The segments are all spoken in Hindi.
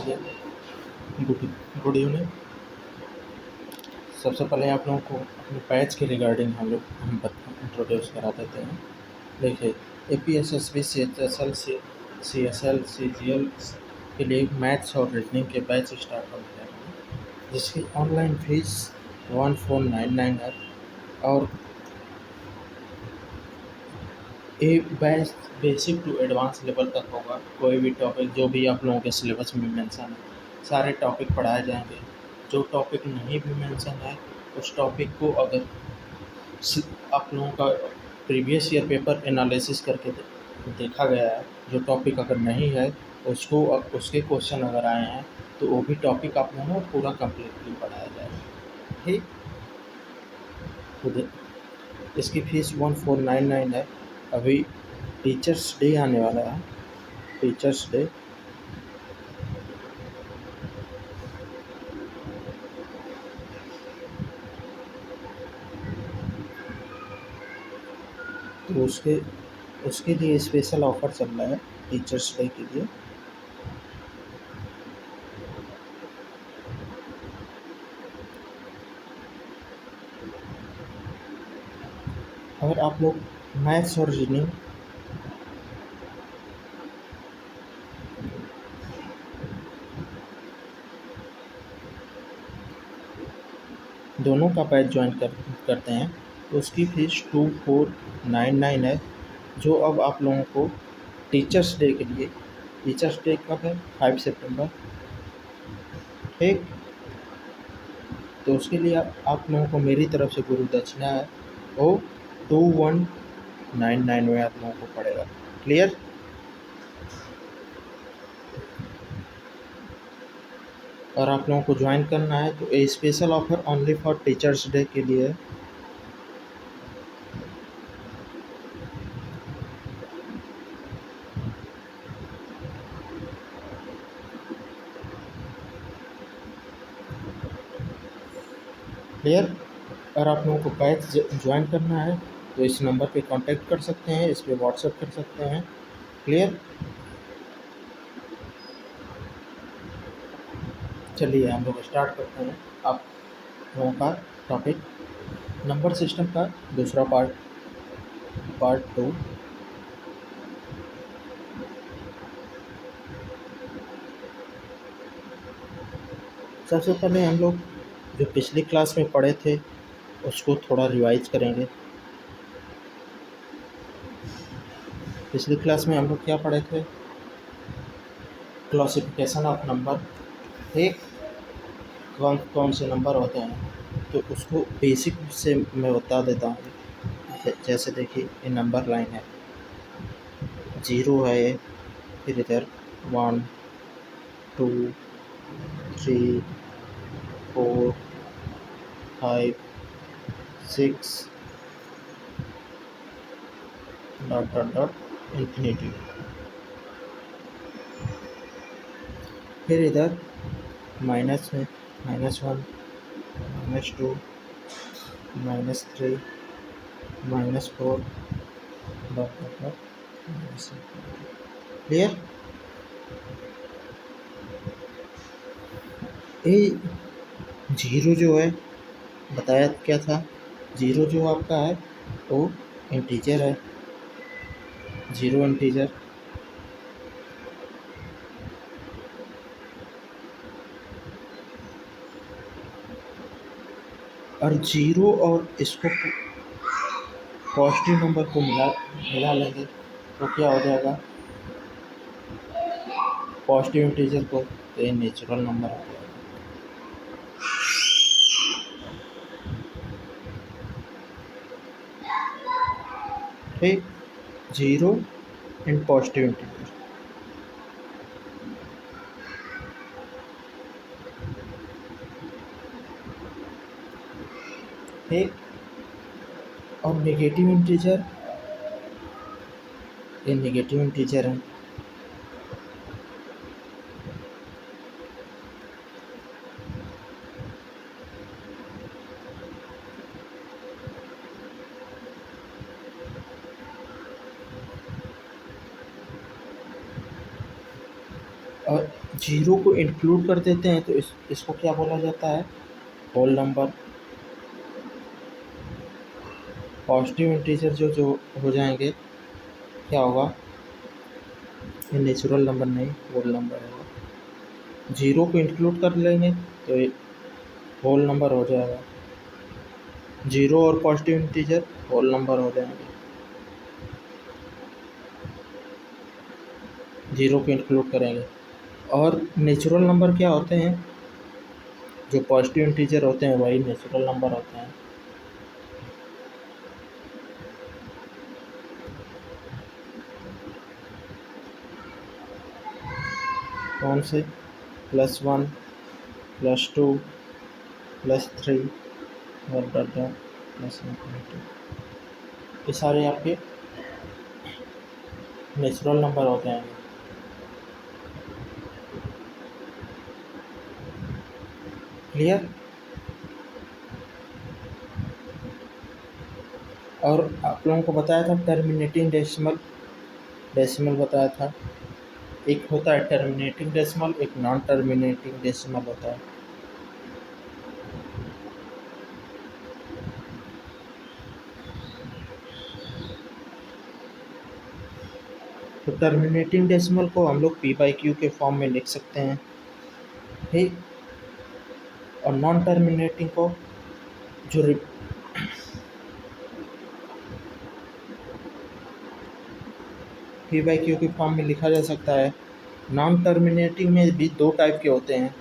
नमस्ते, गुड गुड इवनिंग। सबसे पहले आप लोगों को अपने बैच के रिगार्डिंग हम इंट्रोड्यूस करा देते हैं। देखिए, APSSB CHSL CSL CGL के लिए मैथ्स और रीजनिंग के बैच स्टार्ट हो गए हैं, जिसकी ऑनलाइन फीस 1499 है। और ये batch basic to advance level तक होगा। कोई भी टॉपिक जो भी आप लोगों के सिलेबस में मेंशन है, सारे टॉपिक पढ़ाए जाएंगे। जो टॉपिक नहीं भी मेंशन है, उस टॉपिक को अगर आप लोगों का प्रीवियस ईयर पेपर एनालिसिस करके देखा गया है, जो टॉपिक अगर नहीं है उसको उसके क्वेश्चन अगर आए हैं तो वो भी टॉपिक आप लोगों को पूरा कम्प्लीटली पढ़ाया जाएगा। ठीक, तो इसकी फ़ीस 1499 है। अभी टीचर्स डे आने वाला है, टीचर्स डे तो उसके लिए स्पेशल ऑफ़र चल रहा है टीचर्स डे के लिए। अगर आप लोग मैथ्स और रीजनिंग दोनों का बैच ज्वाइन करते हैं तो उसकी फ़ीस 2499 है। जो अब आप लोगों को टीचर्स डे के लिए, टीचर्स डे कब है? 5 सितंबर। ठीक, तो उसके लिए आप लोगों को मेरी तरफ से गुरु दक्षिणा है, वो 2199 में आप लोगों को पड़ेगा। क्लियर? और आप लोगों को ज्वाइन करना है तो a special offer only for teachers day के लिए है। क्लियर? और आप लोगों को बैच ज्वाइन करना है तो इस नंबर पे कांटेक्ट कर सकते हैं, इस पे व्हाट्सएप कर सकते हैं। क्लियर? चलिए हम लोग स्टार्ट करते हैं आप लोगों का टॉपिक, नंबर सिस्टम का दूसरा पार्ट 2। सबसे पहले हम लोग जो पिछली क्लास में पढ़े थे उसको थोड़ा रिवाइज करेंगे। पिछली क्लास में हम लोग क्या पढ़े थे? Classification of number. ठीक, कौन कौन से नंबर होते हैं तो उसको बेसिक से मैं बता देता हूँ। जैसे देखिए, ये नंबर लाइन है, 0 है ये, फिर इधर 1 2 3 4 5 6 डॉट डॉट डॉट इन्फिनिटी। फिर इधर माइनस में -1 -2 -3 -4 डॉट डॉट डॉट। क्लियर? ये 0 जो है, बताया क्या था? 0 जो आपका है वो इंटीजर है, 0 इंटीजर। और 0 और इसको पॉजिटिव नंबर को मिला लेंगे तो क्या हो जाएगा? पॉजिटिव इंटीजर को, तो ये नेचुरल नंबर हो जाएगा। ठीक, 0 एंड पॉजिटिव इंटीजर। ठीक, और नेगेटिव इंटीजर, ये नेगेटिव इंटीजर है। और जीरो को इंक्लूड कर देते हैं तो इसको क्या बोला जाता है, होल नंबर। पॉजिटिव इंटीजर जो जो हो जाएंगे क्या होगा, ये नेचुरल नंबर नहीं होल नंबर होगा। जीरो को इंक्लूड कर लेंगे तो ये होल नंबर हो जाएगा। जीरो और पॉजिटिव इंटीजर होल नंबर हो जाएंगे, जीरो को इंक्लूड करेंगे। और नेचुरल नंबर क्या होते हैं, जो पॉजिटिव इंटीजर होते हैं वही नेचुरल नंबर होते हैं। कौन से, +1 +2 +3 और डॉट डॉट +1 ये सारे आपके नेचुरल नंबर हो जाएंगे। क्लियर। और आप लोगों को बताया था टर्मिनेटिंग डेसिमल, डेसिमल बताया था। एक होता है टर्मिनेटिंग डेसिमल, एक नॉन टर्मिनेटिंग डेसिमल होता है। तो टर्मिनेटिंग डेसिमल को हम लोग p/q के फॉर्म में लिख सकते हैं, ठीक। और नॉन टर्मिनेटिंग को जो p/q के फॉर्म में लिखा जा सकता है। नॉन टर्मिनेटिंग में भी दो टाइप के होते हैं।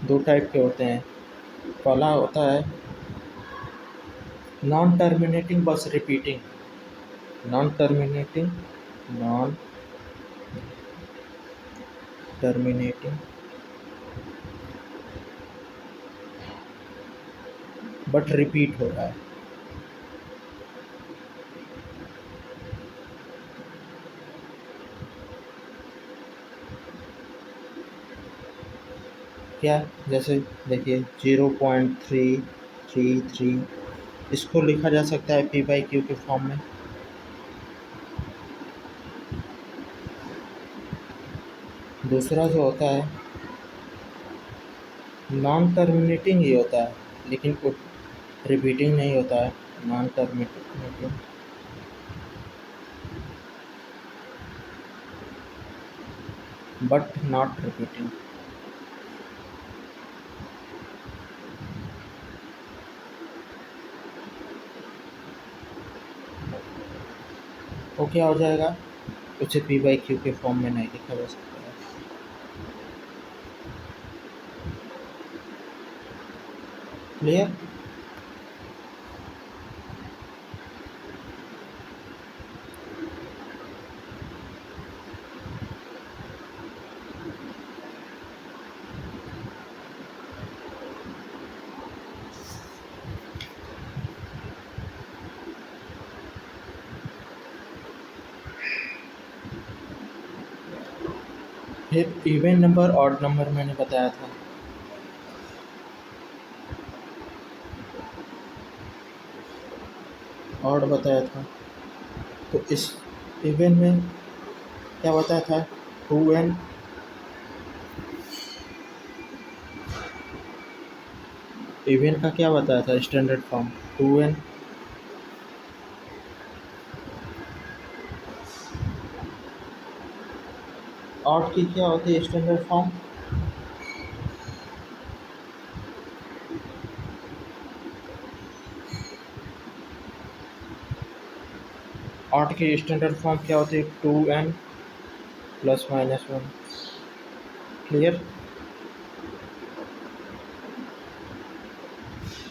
दो टाइप के होते हैं। पहला होता है नॉन टर्मिनेटिंग बस repeating, non terminating, non terminating but repeat हो रहा है। क्या, जैसे देखिए 0.333 इसको लिखा जा सकता है p/q के फॉर्म में। दूसरा जो होता है नॉन टर्मिनेटिंग ही होता है, लेकिन रिपीटिंग नहीं होता है। Non terminating but not repeating. वो क्या हो जाएगा, उसे p/q के फॉर्म में नहीं लिखा जा सकता है। क्लियर। फिर इवन नंबर ऑड नंबर मैंने बताया था। ऑड बताया था, तो इस इवन में क्या बताया था, 2n। इवन का क्या बताया था स्टैंडर्ड फॉर्म, 2n। ऑड की क्या होती है स्टैंडर्ड फॉर्म, ऑड की स्टैंडर्ड फॉर्म क्या होती है, 2n +-1। क्लियर।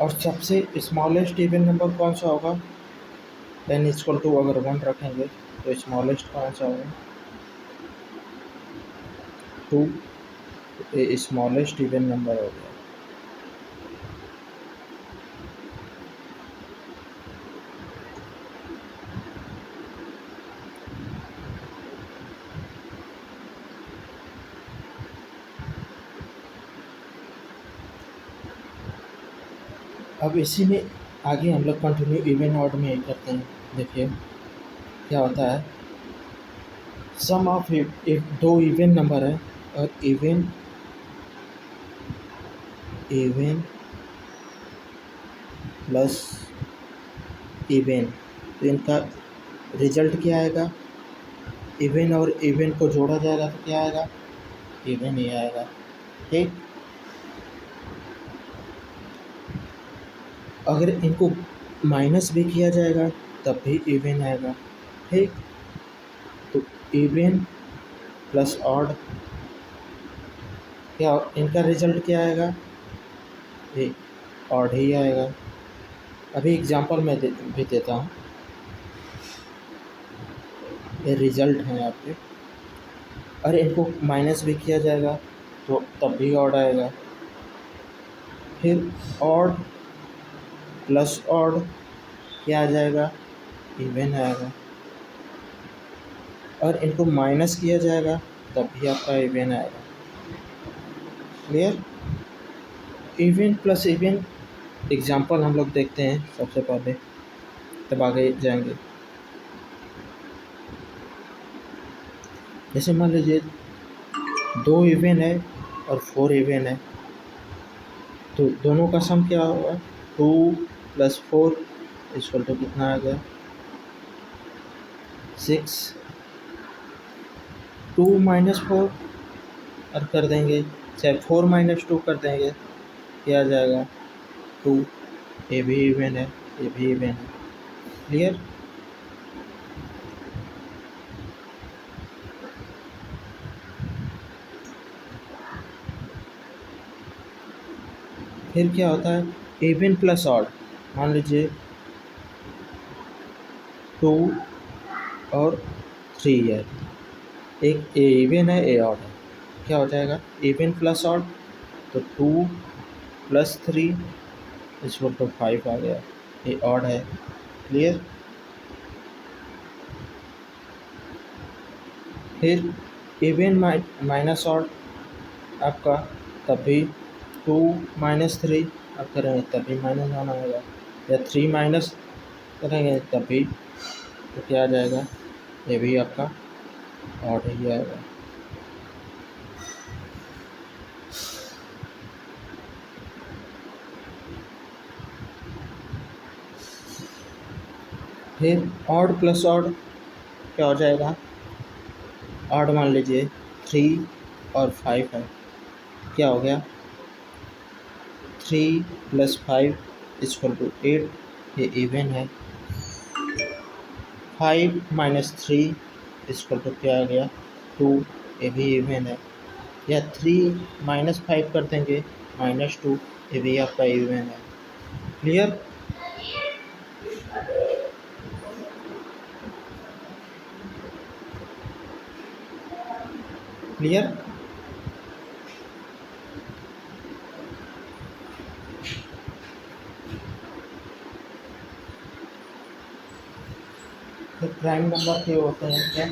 और सबसे स्मॉलेस्ट इवन नंबर कौन सा होगा, n=2 अगर 1 रखेंगे तो स्मॉलेस्ट कौन सा होगा, 2। स्मॉलेस्ट इवन नंबर हो गया। अब इसी में आगे हम लोग कंटिन्यू इवन ऑड में ही करते हैं। देखिए क्या होता है, सम ऑफ एक दो इवन नंबर है और इवन इवन प्लस इवन, तो इनका रिजल्ट क्या आएगा, इवन और इवन को जोड़ा जाएगा तो क्या आएगा, इवन ही आएगा। ठीक, अगर इनको माइनस भी किया जाएगा तब भी इवन आएगा। ठीक, तो इवन प्लस ऑड, क्या इनका रिजल्ट क्या आएगा, ये ऑड ही आएगा। अभी एग्जांपल मैं भी देता हूँ, ये रिजल्ट हैं आपके, अरे इनको माइनस भी किया जाएगा तो तब भी ऑड आएगा। फिर ऑड प्लस ऑड क्या आ जाएगा, इवन आएगा, और इनको माइनस किया जाएगा तब भी आपका इवन आएगा। Clear, even plus even example हम लोग देखते हैं सबसे पहले, तब आगे जाएंगे। जैसे मान लीजिए 2 इवन है और 4 इवन है, तो दोनों का सम क्या होगा, 2 + 4 इक्वल टू कितना आ गया, 6। 2 - 4 और कर देंगे, चाहे 4 - 2 कर देंगे, क्या आ जाएगा, 2। ये भी इवन है, ये भी इवन है। क्लियर, फिर क्या होता है, इवन प्लस ऑड, मान लीजिए 2 और 3 है, एक ए इवन है, ए ऑड है, क्या हो जाएगा, इवन प्लस ऑड, तो 2 + 3 इक्वल टू 5 आ गया, ये ऑड है। क्लियर, फिर इवन माइनस ऑड आपका, तब भी 2 - 3 आप करेंगे तब भी माइनस आना आएगा, या 3 माइनस करेंगे तब भी, तो क्या आ जाएगा, ये भी आपका ऑड ही आएगा। फिर ऑड प्लस ऑड क्या हो जाएगा, ऑड मान लीजिए 3 और 5 है, क्या हो गया, 3 + 5 = 8, ये इवन है। 5 - 3 = क्या आ गया, 2, ये भी इवन है। या 3 - 5 कर देंगे, -2, ये भी आपका इवन है। क्लियर, क्लियर, तो प्राइम नंबर के होते हैं क्या,